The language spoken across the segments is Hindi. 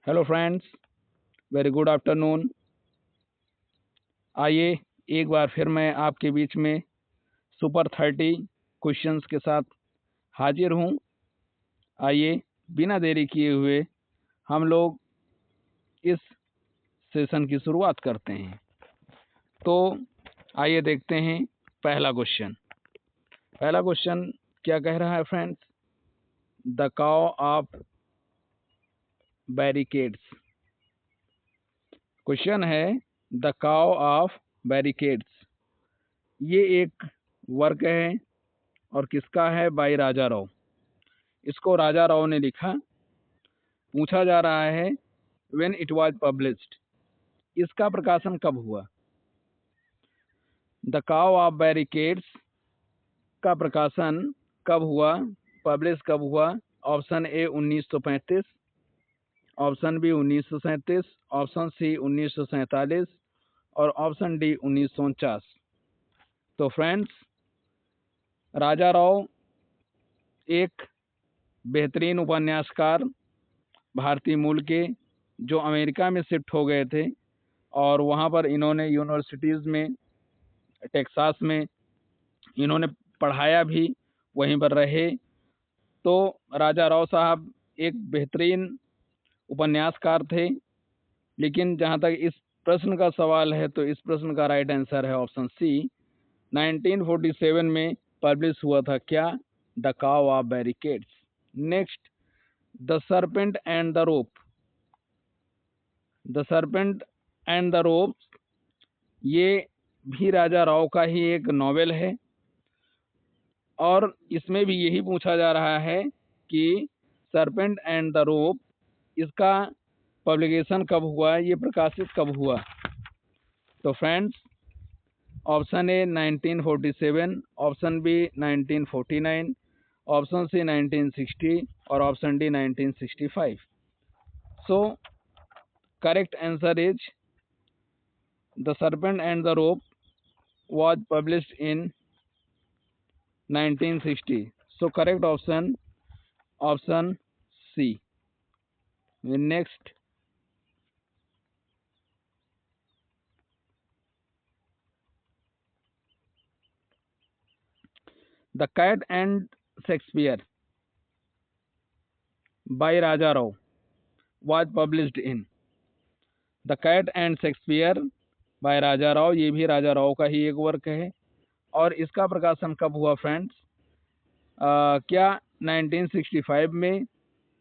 Hello friends, very good afternoon. आइए एक बार फिर मैं आपके बीच में सुपर 30 क्वेश्चंस के साथ हाजिर हूँ। आइए बिना देरी किए हुए हम लोग इस सेशन की शुरुआत करते हैं। तो आइए देखते हैं पहला क्वेश्चन क्या कह रहा है friends? The cow of barricades. Question है द काव ऑफ बैरिकेड्स। ये एक वर्क है और किसका है? बाई राजा राव। इसको राजा राव ने लिखा। पूछा जा रहा है व्हेन इट वाज पब्लिश्ड, इसका प्रकाशन कब हुआ? द काव ऑफ बैरिकेड्स का प्रकाशन कब हुआ, पब्लिश कब हुआ? Option A 1935, option B 1937, option C 1947 और ऑप्शन डी 1949। तो फ्रेंड्स, राजा राव एक बेहतरीन उपन्यासकार भारतीय मूल के, जो अमेरिका में शिफ्ट हो गए थे और वहाँ पर इन्होंने यूनिवर्सिटीज़ में, टेक्सास में इन्होंने पढ़ाया भी, वहीं पर रहे। तो राजा राव साहब एक बेहतरीन उपन्यासकार थे। लेकिन जहाँ तक इस प्रश्न का सवाल है तो इस प्रश्न का राइट आंसर है ऑप्शन सी। 1947 में पब्लिश हुआ था क्या? The cow of barricades. Next, the serpent and the rope. The serpent and the rope ये भी राजा राव का ही एक नॉवेल है और इसमें भी यही पूछा जा रहा है कि सर्पेंट एंड द रोप, इसका पब्लिकेशन कब हुआ, ये प्रकाशित कब हुआ? तो friends, option A 1947, option B 1949, option C 1960 और option D 1965। So correct answer is the serpent and the rope was published in 1960. So correct option C. Next, The Cat and Shakespeare by Raja Rao was published in। The Cat and Shakespeare by राजा राव, ये भी राजा राव का ही एक वर्क है और इसका प्रकाशन कब हुआ फ्रेंड्स? क्या 1965 में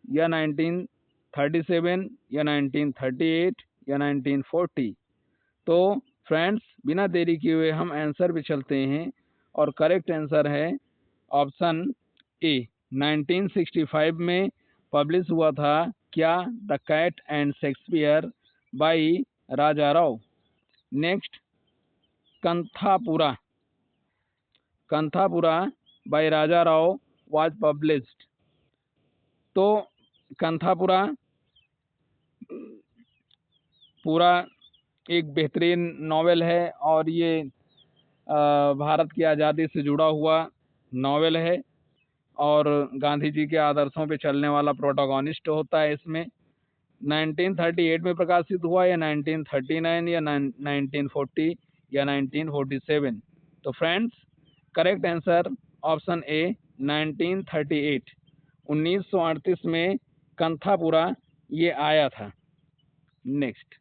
या 1937 या 1938 या 1940? तो फ्रेंड्स, बिना देरी किए हुए हम आंसर पे चलते हैं और करेक्ट आंसर है ऑप्शन ए। 1965 में पब्लिश हुआ था क्या? The cat and Shakespeare by Raja Rao. Next, Kanthapura. Kanthapura by Raja Rao was published. तो कंथापुरा पूरा एक बेहतरीन नॉवेल है और ये भारत की आज़ादी से जुड़ा हुआ नॉवेल है और गांधी जी के आदर्शों पे चलने वाला प्रोटोगोनिस्ट होता है इसमें। 1938 में प्रकाशित हुआ या 1939 या 1940 या 1947? तो friends, correct answer option A 1938। 1938 में कंथापुरा ये आया था। Next,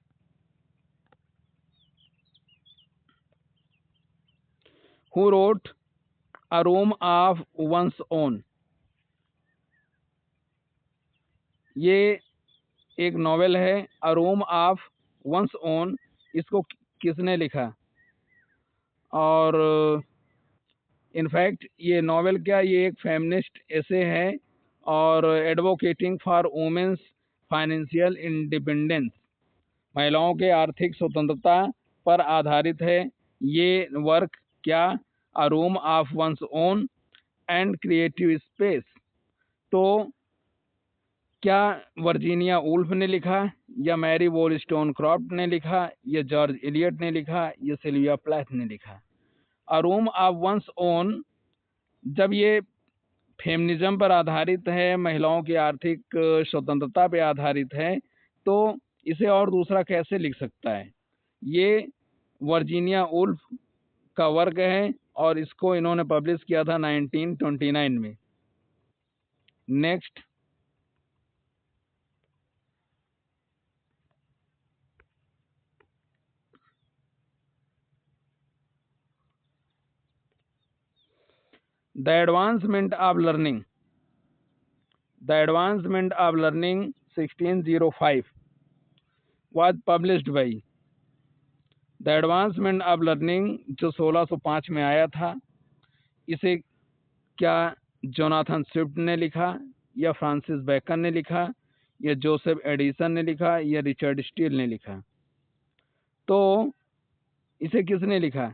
who wrote a room of one's own. ये एक नॉवेल है अ रूम ऑफ वंस ओन। इसको किसने लिखा? और इनफैक्ट ये नॉवेल क्या, ये एक फेमिनिस्ट ऐसे है और advocating for women's financial independence, महिलाओं के आर्थिक स्वतंत्रता पर आधारित है ये वर्क। क्या? अ room of one's own and creative space. तो क्या वर्जीनिया वुल्फ ने लिखा या मैरी वोllस्टोनक्रॉफ्ट ने लिखा या जॉर्ज एलियट ने लिखा या सिल्विया प्लैथ ने लिखा? अ रूम ऑफ वंस ओन जब ये फेमिनिज्म पर आधारित है, महिलाओं की आर्थिक स्वतंत्रता पर आधारित है, तो इसे और दूसरा कैसे लिख सकता है? ये वर्जीनिया वुल्फ का वर्क है और इसको इन्होंने पब्लिश किया था 1929 में। Next, the advancement of learning, the advancement of learning 1605 was published by, the advancement of learning जो 1605 में आया था, इसे क्या जोनाथन स्विफ्ट ने लिखा, या फ्रांसिस बेकन ने लिखा, या जोसेफ एडिसन ने लिखा, या रिचर्ड स्टील ने लिखा? तो इसे किसने लिखा?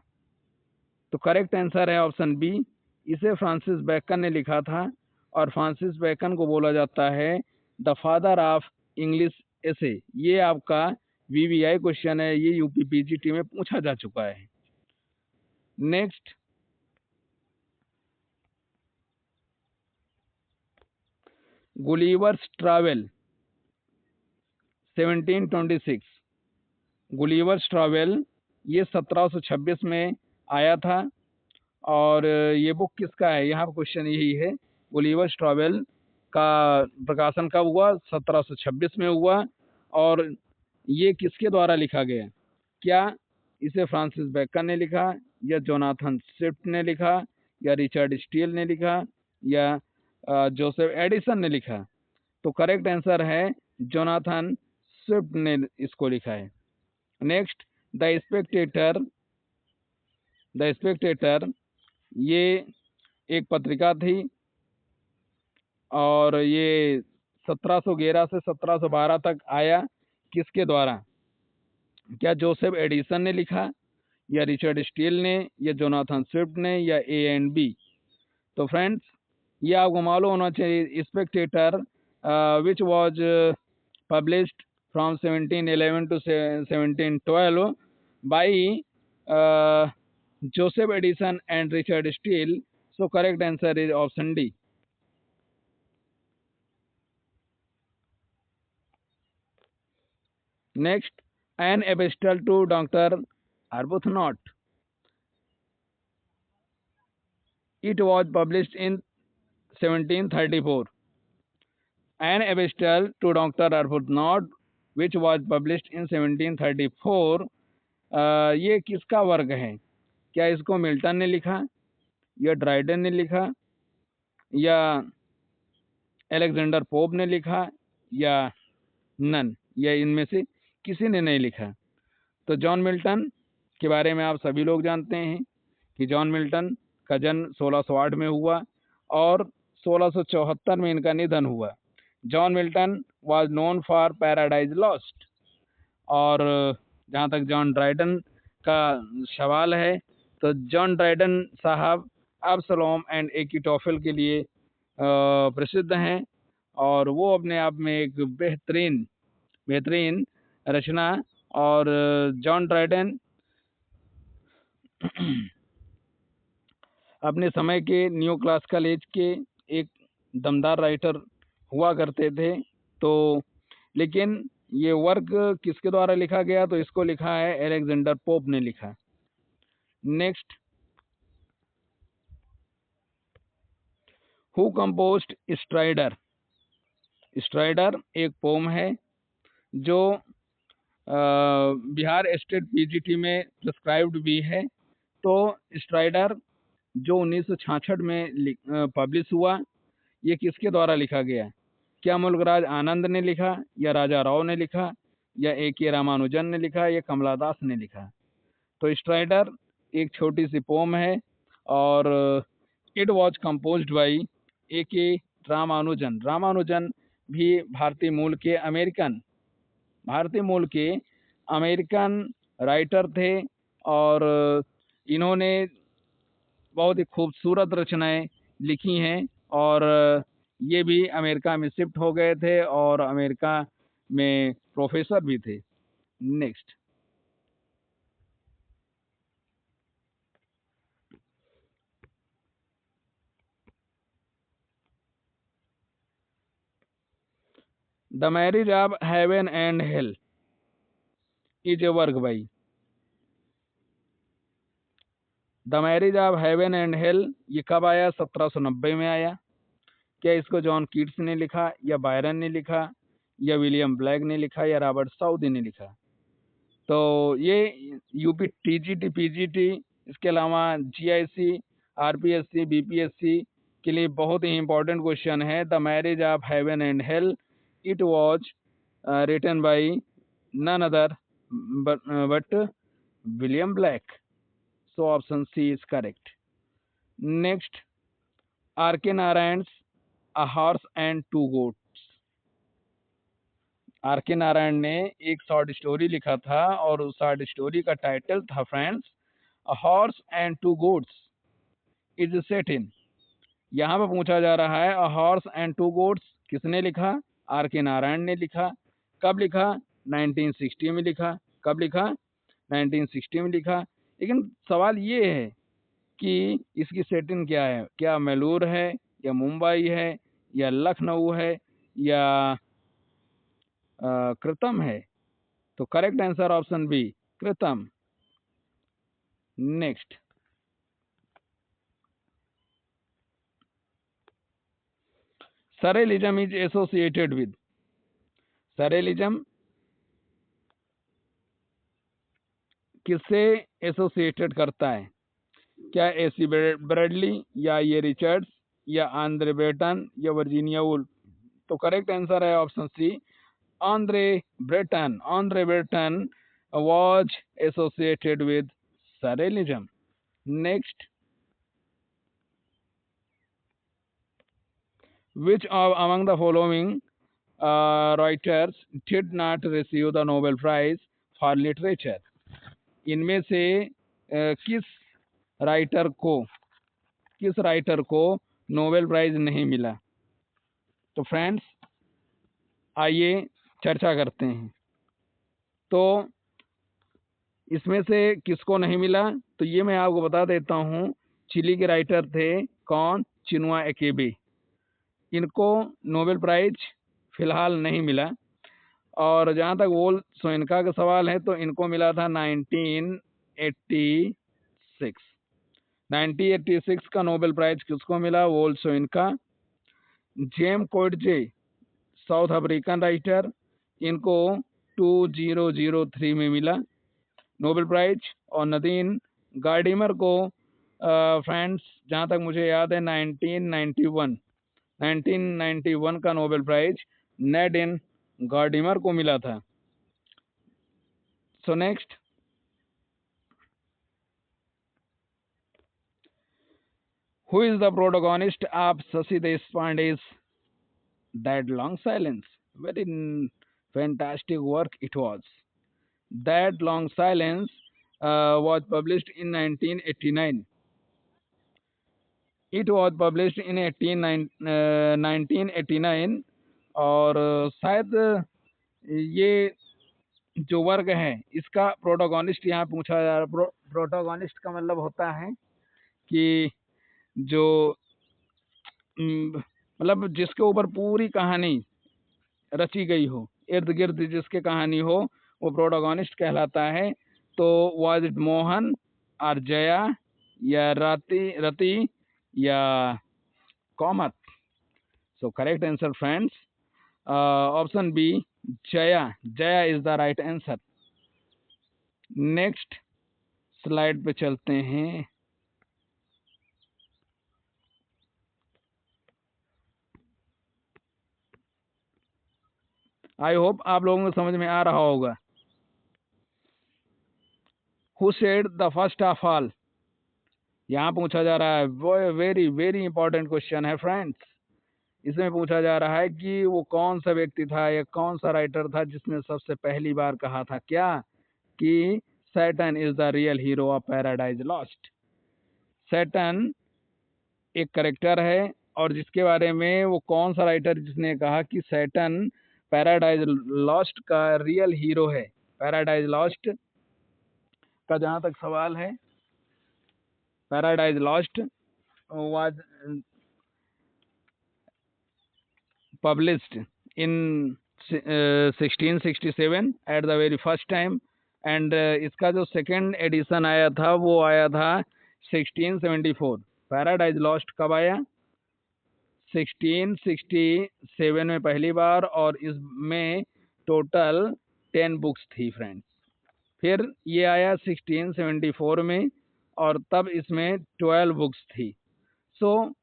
तो करेक्ट आंसर है ऑप्शन बी, इसे फ्रांसिस बेकन ने लिखा था। और फ्रांसिस बेकन को बोला जाता है द फादर ऑफ इंग्लिश एसे। ये आपका वीवीआई क्वेश्चन है, ये यूपीपीजीटी में पूछा जा चुका है। Next, Gulliver's travel 1726, Gulliver's travel ये 1726 में आया था। और ये बुक किसका है? यहाँ पर क्वेश्चन यही है, गुलिवर्स ट्रैवल का प्रकाशन कब हुआ? 1726 में हुआ। और ये किसके द्वारा लिखा गया? क्या इसे फ्रांसिस बेकन ने लिखा, या जोनाथन स्विफ्ट ने लिखा, या रिचर्ड स्टील ने लिखा, या जोसेफ एडिसन ने लिखा? तो करेक्ट आंसर है जोनाथन स्विफ्ट ने इसको लिखा है। Next, the Spectator, the Spectator ये एक पत्रिका थी और ये 1711 से 1712 तक आया। किसके द्वारा? क्या जोसेफ एडिसन ने लिखा, या रिचर्ड स्टील ने, या जोनाथन स्विफ्ट ने, या ए एंड बी? तो फ्रेंड्स, ये आपको मालूम होना चाहिए, Spectator which was published from 1711 to 1712 by Joseph Addison and Richard Steele. So correct answer is option D. Next, an epistle to Dr. Arbuthnot. It was published in 1734. An epistle to Dr. Arbuthnot, which was published in 1734. ये किसका वर्क है? क्या इसको मिल्टन ने लिखा, या ड्राइडन ने लिखा, या अलेक्जेंडर पोप ने लिखा, या नन, या इनमें से किसी ने नहीं लिखा? तो जॉन मिल्टन के बारे में आप सभी लोग जानते हैं कि जॉन मिल्टन का जन्म 1608 में हुआ और 1674 में इनका निधन हुआ। John Milton was known for paradise lost. और जहाँ तक जॉन ड्राइडन का सवाल है, तो जॉन ड्राइडन साहब अब्सलोम एंड एकिटोफेल के लिए प्रसिद्ध हैं और वो अपने आप में एक बेहतरीन रचना। और जॉन ड्राइडन अपने समय के न्यू क्लासिकल एज के एक दमदार राइटर हुआ करते थे। तो लेकिन ये वर्क किसके द्वारा लिखा गया? तो इसको लिखा है अलेक्जेंडर पोप ने लिखा। Next, who composed strider? Strider एक पोम है जो बिहार स्टेट पीजीटी में प्रिस्क्राइब्ड भी है। तो स्ट्राइडर जो 1966 में पब्लिश हुआ, ये किसके द्वारा लिखा गया? क्या मुल्कराज आनंद ने लिखा, या राजा राव ने लिखा, या ए के रामानुजन ने लिखा, या कमलादास ने लिखा? तो स्ट्राइडर एक छोटी सी पोम है और इट वॉज कंपोज्ड बाई ए के रामानुजन। रामानुजन भी भारतीय मूल के अमेरिकन राइटर थे और इन्होंने बहुत ही खूबसूरत रचनाएं लिखी हैं और ये भी अमेरिका में शिफ्ट हो गए थे और अमेरिका में प्रोफेसर भी थे। Next, the marriage of heaven and hell is a work by. The marriage of heaven and hello ये कब आया? 1790 में आया। क्या इसको जॉन कीट्स ने लिखा, या बायरन ने लिखा, या विलियम ब्लैक ने लिखा, या रॉबर्ट साउदी ने लिखा? तो ये यूपी टीजीटी पीजीटी इसके अलावा जीआईसी आरपीएससी बीपीएससी के लिए बहुत ही इंपॉर्टेंट क्वेश्चन है। The marriage of heaven and hell it was written by none other but William Blake. So option C is correct. Next, R K Narayan a horse and two goats. R K Narayan ने एक शॉर्ट स्टोरी लिखा था और उस शॉर्ट स्टोरी का टाइटल था friends a horse and two goats is set in. यहाँ पर पूछा जा रहा है a horse and two goats किसने लिखा? आर के नारायण ने लिखा। कब लिखा? 1960 में लिखा। कब लिखा? 1960 में लिखा। लेकिन सवाल ये है कि इसकी सेटिंग क्या है? क्या मैलूर है, या मुंबई है, या लखनऊ है, या कृतम है? तो correct answer option B, Kritam. Next, surrealism is associated with. Surrealism किससे एसोसिएटेड करता है? क्या एसी ब्रेडली, या ये रिचर्ड्स, या आंद्रे ब्रेटन, या वर्जीनिया वुल्फ? तो करेक्ट आंसर है option C, Andre Breton. Andre Breton was associated with Surrealism. Next, which of among the following writers did not receive the Nobel Prize for Literature? इनमें से किस राइटर को नोबेल प्राइज नहीं मिला? तो फ्रेंड्स आइए चर्चा करते हैं। तो इसमें से किसको नहीं मिला? तो ये मैं आपको बता देता हूँ। चिली के राइटर थे कौन? चिनुआ अकेबे। इनको नोबेल प्राइज फिलहाल नहीं मिला। और जहाँ तक वोल सोइनका का सवाल है तो इनको मिला था 1986। 1986 का नोबेल प्राइज किसको मिला? Wole Soyinka. J M Coetzee South African writer, इनको 2003 में मिला नोबेल प्राइज। और नदीन गार्डिमर को फ्रेंड्स जहाँ तक मुझे याद है 1991 का नोबेल प्राइज नेडिन गार्डिमर को मिला था। So next, who is the protagonist of Shashi Deshpande's That Long Silence? Very fantastic work it was. That Long Silence was published in 1989. It was published in 1989 और शायद ये जो वर्ग है इसका प्रोटोगोनिस्ट यहाँ पूछा जा रहा है। प्रोटोगोनिस्ट का मतलब होता है कि जो मतलब जिसके ऊपर पूरी कहानी रची गई हो, इर्द गिर्द जिसके कहानी हो, वो प्रोटोगोनिस्ट कहलाता है। तो वाज इट मोहन और जया, या रति, या Kamat? So correct answer friends option B, Jaya. Jaya is the right answer. Next slide पे चलते हैं। आई होप आप लोगों को समझ में आ रहा होगा। Who said the first of all? यहाँ पूछा जा रहा है, वो वेरी वेरी इंपॉर्टेंट क्वेश्चन है फ्रेंड्स। इसमें पूछा जा रहा है कि वो कौन सा व्यक्ति था या कौन सा राइटर था जिसने सबसे पहली बार कहा था क्या कि Saturn is the real hero of paradise lost. Saturn एक करेक्टर है और जिसके बारे में वो कौन सा राइटर जिसने कहा कि सैटर्न पैराडाइज लॉस्ट का रियल हीरो है। पैराडाइज लॉस्ट का जहाँ तक सवाल है, paradise lost was published in 1667 at the very first time, and इसका जो सेकेंड एडिशन आया था वो आया था 1674। पैराडाइज लॉस्ट कब आया? 1667 में पहली बार, और इसमें टोटल 10 बुक्स थी फ्रेंड्स। फिर ये आया 1674 में, और तब इसमें 12 बुक्स थी। सो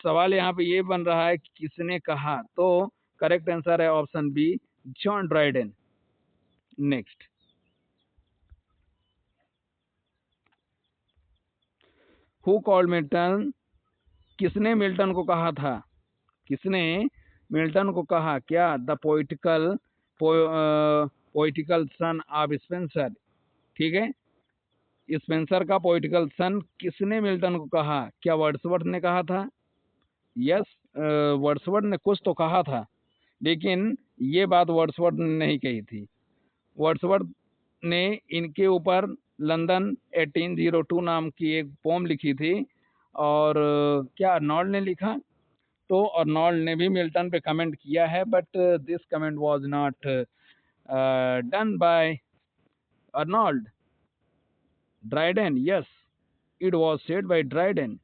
सवाल यहाँ पे ये बन रहा है कि किसने कहा, तो करेक्ट आंसर है option B, John Dryden. Next, who called Milton? किसने मिल्टन को कहा था? किसने मिल्टन को कहा? क्या the poetical son of Spenser? ठीक है, स्पेंसर का पोइटिकल सन किसने मिल्टन को कहा? क्या वर्ड्सवर्थ ने कहा था? यस, वर्ड्सवर्थ ने कुछ तो कहा था, लेकिन ये बात वर्ड्सवर्थ ने नहीं कही थी। वर्ड्सवर्थ ने इनके ऊपर लंदन 1802 नाम की एक पोम लिखी थी, और क्या अर्नोल्ड ने लिखा? तो अर्नोल्ड ने भी मिल्टन पे कमेंट किया है, but this comment was not done by Arnold. Dryden, yes, it was said by Dryden,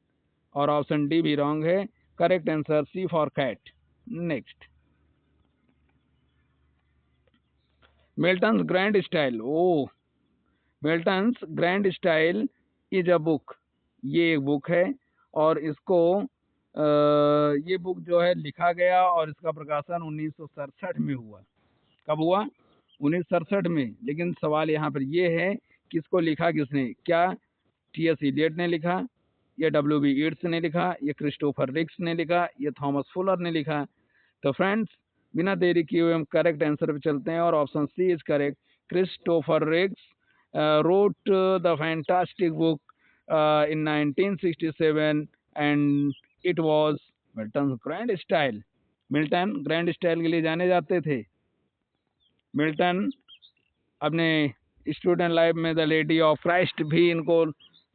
और ऑप्शन डी भी रॉन्ग है। Correct answer C for cat. Next, Milton's grand style. Oh, Milton's grand style is a book. ये एक बुक है, और इसको ये बुक जो है लिखा गया, और इसका प्रकाशन 1967 में हुआ। कब हुआ? 1967 में। लेकिन सवाल यहाँ पर ये है कि इसको लिखा किसने? क्या टी.एस. इलियट ने लिखा, या डब्ल्यू.बी. यीट्स ने लिखा, या क्रिस्टोफर रिक्स ने लिखा, या थॉमस फुलर ने लिखा? तो फ्रेंड्स, बिना देरी किए हुए हम करेक्ट आंसर पे चलते हैं, और option C is correct. Christopher Ricks wrote the fantastic book in 1967, and it was Milton grand style. Milton grand style के लिए जाने जाते थे। मिल्टन अपने स्टूडेंट लाइफ में द लेडी ऑफ क्राइस्ट भी इनको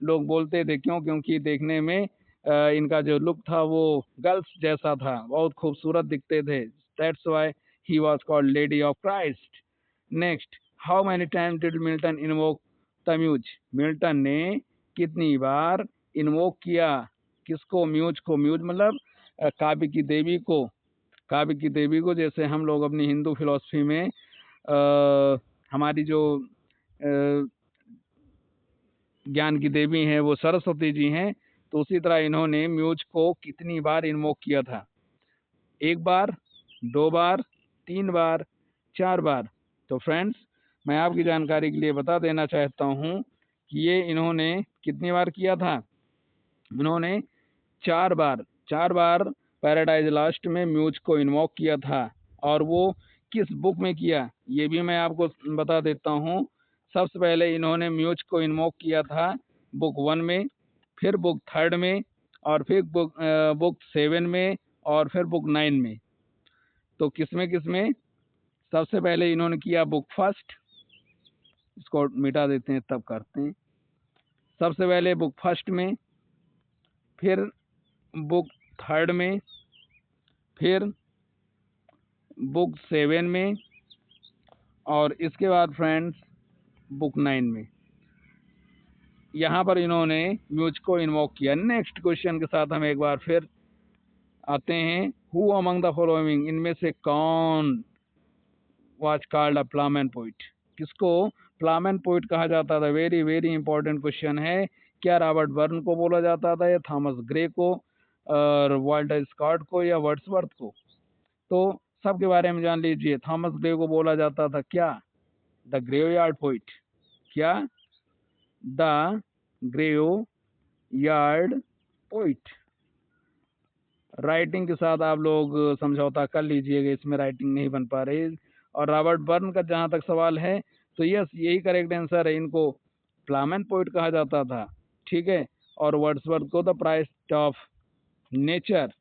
लोग बोलते थे। क्यों? क्योंकि देखने में इनका जो लुक था वो गर्ल्स जैसा था, बहुत खूबसूरत दिखते थे। That's why he was called lady of Christ. Next, how many time did Milton invoke the muse? Milton ने कितनी बार इन्वोक किया? किसको? म्यूज को। म्यूज मतलब काव्य की देवी को। काव्य की देवी को, जैसे हम लोग अपनी हिंदू फिलॉसफी में हमारी जो ज्ञान की देवी हैं वो सरस्वती जी हैं, तो उसी तरह इन्होंने म्यूज को कितनी बार इन्वोक किया था? 1 बार, 2 बार, 3 बार, 4 बार? तो फ्रेंड्स, मैं आपकी जानकारी के लिए बता देना चाहता हूँ कि ये इन्होंने कितनी बार किया था? इन्होंने 4 बार। 4 बार पैराडाइज लॉस्ट में म्यूज को इन्वोक किया था। और वो किस बुक में किया, ये भी मैं आपको बता देता हूँ। सबसे पहले इन्होंने म्यूज को इन्वोक किया था बुक 1 में, फिर बुक 3 में, और फिर बुक 7 में, और फिर बुक 9 में। तो किसमें सबसे पहले इन्होंने किया बुक फर्स्ट, इसको मिटा देते हैं तब करते हैं। सबसे पहले बुक फर्स्ट में, फिर बुक 3 में, फिर बुक 7 में, और इसके बाद फ्रेंड्स बुक 9 में। यहाँ पर इन्होंने म्यूज को इन्वोक किया। नेक्स्ट क्वेश्चन के साथ हम एक बार फिर आते हैं। हु अमंग द फॉलोइंग, इनमें से कौन वाज कॉल्ड अ प्लामन पोइट? किसको प्लामन पोइट कहा जाता था? वेरी वेरी इंपॉर्टेंट क्वेश्चन है। क्या रॉबर्ट बर्न को बोला जाता था, या थॉमस ग्रे को, और वाल्टर स्कॉट को, या वर्ड्सवर्थ को? तो सबके बारे में जान लीजिए। थॉमस ग्रे को बोला जाता था क्या? The graveyard poet. क्या? The graveyard poet. राइटिंग के साथ आप लोग समझौता कर लीजिएगा, इसमें राइटिंग नहीं बन पा रही। और रॉबर्ट बर्न का जहाँ तक सवाल है, तो यस, यही करेक्ट आंसर है। इनको प्लामन पोइट कहा जाता था, ठीक है। और वर्ड्सवर्थ को the price of nature.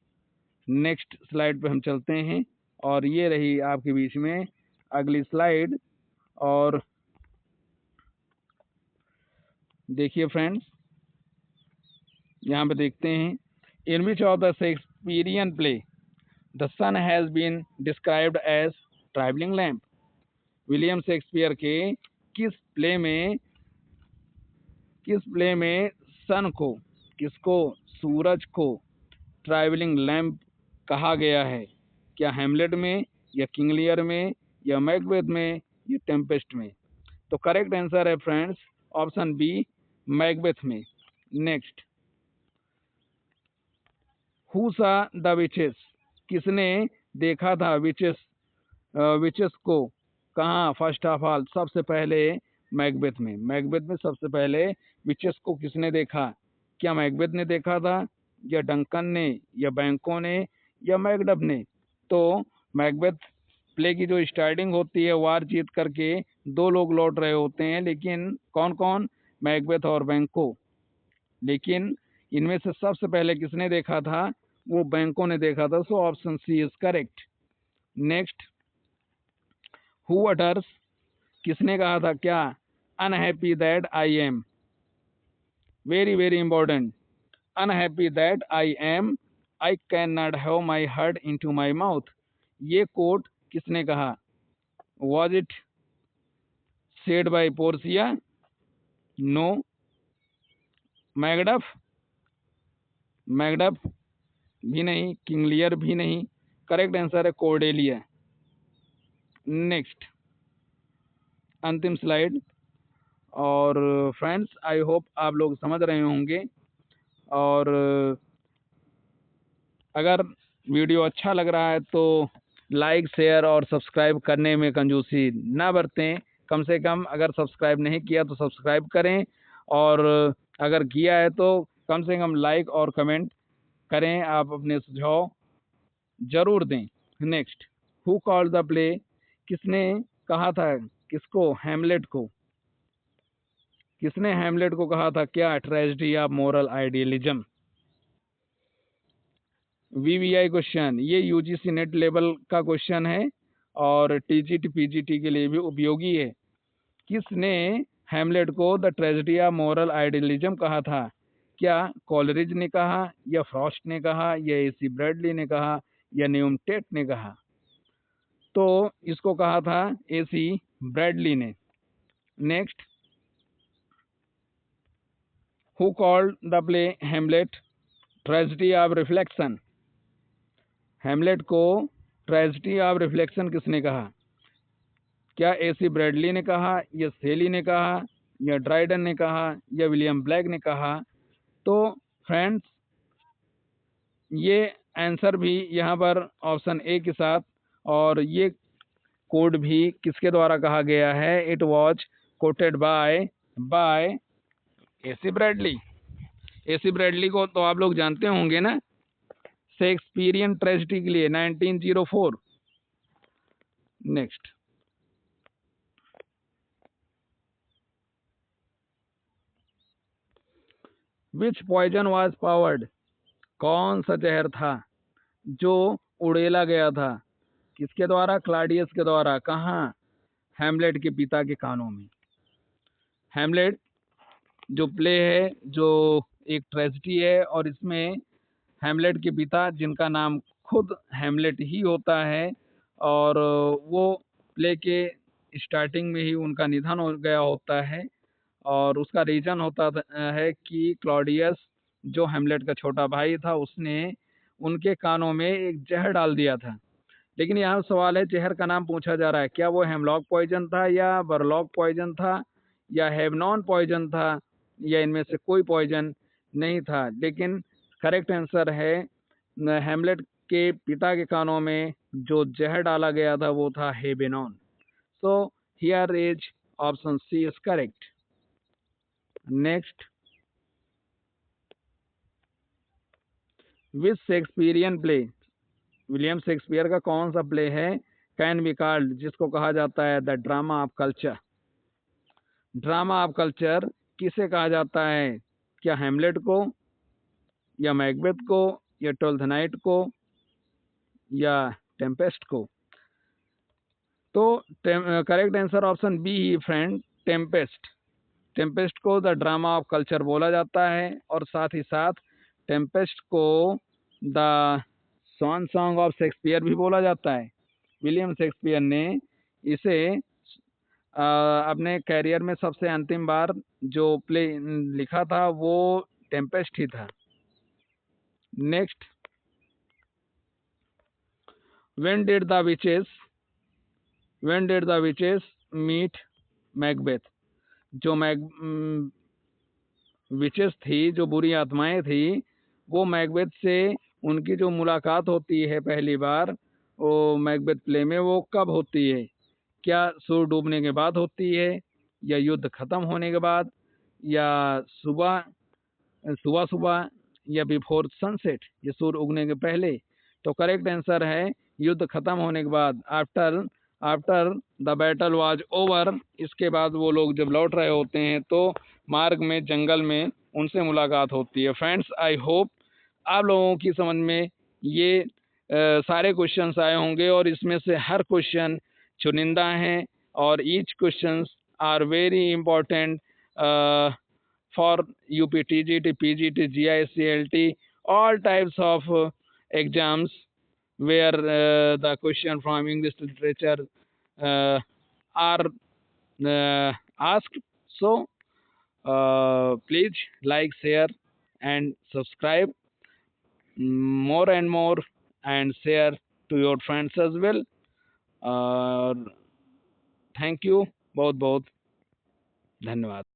Next slide पे हम चलते हैं, और ये रही आपके बीच में अगली स्लाइड। और देखिए फ्रेंड्स, यहाँ पे देखते हैं, in which of the Shakespearean play the sun has been described as travelling lamp. William Shakespeare के किस प्ले में सन को, किसको, सूरज को ट्रैवलिंग लैम्प कहा गया है? क्या हैमलेट में, या किंग लियर में, या मैकबेथ में, या टेम्पेस्ट में? तो करेक्ट आंसर है फ्रेंड्स ऑप्शन बी, मैकबेथ में। नेक्स्ट, हु सा द विचेस, किसने देखा था विचेस को? कहाँ? फर्स्ट ऑफ ऑल, सबसे पहले मैकबेथ में। मैकबेथ में सबसे पहले विचेस को किसने देखा? क्या मैकबेथ ने देखा था, या डंकन ने, या बैंको ने, या मैकडफ ने? तो मैकबेथ प्ले की जो स्टार्टिंग होती है, वार जीत करके दो लोग लौट रहे होते हैं, लेकिन कौन कौन? मैकबेथ और बैंको। लेकिन इनमें से सबसे पहले किसने देखा था? वो बैंको ने देखा था। So option C is correct. Next, who utters, किसने कहा था? क्या? Unhappy that I am, very very important, unhappy that I am, I can not have my heart in to my mouth. ये कोट किसने कहा? Was it said by Portia? No. Macduff भी नहीं, किंग लियर भी नहीं। करेक्ट आंसर है कोर्डेलिया। नेक्स्ट, अंतिम स्लाइड। और फ्रेंड्स, आई होप आप लोग समझ रहे होंगे, और अगर वीडियो अच्छा लग रहा है तो लाइक, शेयर और सब्सक्राइब करने में कंजूसी ना बरतें। कम से कम अगर सब्सक्राइब नहीं किया तो सब्सक्राइब करें, और अगर किया है तो कम से कम लाइक और कमेंट करें। आप अपने सुझाव जरूर दें। Next, who called the play, किसने कहा था? किसको? हैमलेट को। किसने हैमलेट को कहा था? क्या? Tragedy of moral idealism. VVI question, ये यूजीसी नेट लेवल का क्वेश्चन है और टीजीटी पीजीटी के लिए भी उपयोगी है। किसने हैमलेट को the tragedy of moral idealism कहा था? क्या कॉलरिज ने कहा, या फ्रॉस्ट ने कहा, या एसी ब्रैडली ने कहा, या न्यूम टेट ने कहा? तो इसको कहा था एसी ब्रैडली ने। Next, who called the play Hamlet tragedy of reflection? Hamlet को ट्रेजेडी ऑफ रिफ्लेक्शन किसने कहा? क्या एसी ब्रैडली ने कहा, या सेली ने कहा, या ड्राइडन ने कहा, या विलियम ब्लैक ने कहा? तो फ्रेंड्स, ये आंसर भी यहाँ पर ऑप्शन ए के साथ, और ये कोड भी किसके द्वारा कहा गया है? It was quoted by A C Bradley. A C Bradley को तो आप लोग जानते होंगे ना, शेक्सपियरियन ट्रेजेडी के लिए 1904। Next, which poison was powered, कौन सा जहर था जो उड़ेला गया था? किसके द्वारा? क्लाडियस के द्वारा। कहाँ? हैमलेट के पिता के कानों में। हैमलेट जो प्ले है, जो एक ट्रेजेडी है, और इसमें हैमलेट के पिता, जिनका नाम खुद हैमलेट ही होता है, और वो प्ले के स्टार्टिंग में ही उनका निधन हो गया होता है, और उसका रीजन होता है कि क्लॉडियस, जो हैमलेट का छोटा भाई था, उसने उनके कानों में एक जहर डाल दिया था। लेकिन यहाँ सवाल है, जहर का नाम पूछा जा रहा है, क्या वो हेमलॉक पॉइजन था, या बरलॉक पॉइजन था, या हेवनॉन पॉइजन था, या इनमें से कोई पॉइजन नहीं था? लेकिन करेक्ट आंसर है, हैमलेट के पिता के कानों में जो जहर डाला गया था वो था hebenon. So here is option C is correct. Next, which Shakespearean play, William Shakespeare का कौन सा प्ले है कैन बी कॉल्ड, जिसको कहा जाता है the drama of culture? Drama of culture किसे कहा जाता है? क्या हैमलेट को, या मैकबेथ को, या ट्वेल्थ नाइट को, या टेम्पेस्ट को? तो करेक्ट आंसर ऑप्शन बी ही फ्रेंड, टेम्पेस्ट। टेम्पेस्ट को द ड्रामा ऑफ कल्चर बोला जाता है, और साथ ही साथ टेम्पेस्ट को the swan song of Shakespeare भी बोला जाता है। विलियम शेक्सपियर ने इसे अपने कैरियर में सबसे अंतिम बार जो प्ले लिखा था वो टेम्पेस्ट ही था। Next, when did the witches meet Macbeth. जो विचेस थी, जो बुरी आत्माएं थी, वो मैकबेथ से उनकी जो मुलाकात होती है पहली बार वो मैकबेथ प्ले में, वो कब होती है? क्या सूर्य डूबने के बाद होती है, या युद्ध खत्म होने के बाद, या सुबह सुबह सुबह, या बिफोर सनसेट, ये सूर्य उगने के पहले? तो करेक्ट आंसर है युद्ध खत्म होने के बाद, after after the battle was over. इसके बाद वो लोग जब लौट रहे होते हैं तो मार्ग में, जंगल में उनसे मुलाकात होती है। फ्रेंड्स, आई होप आप लोगों की समझ में ये सारे क्वेश्चंस आए होंगे, और इसमें से हर क्वेश्चन चुनिंदा हैं, और each questions are very important for UP, TGT, PGT, GIS, CLT, all types of exams where the question from English literature are asked. So, please like, share, and subscribe more and more, and share to your friends as well. Thank you, बहुत बहुत धन्यवाद।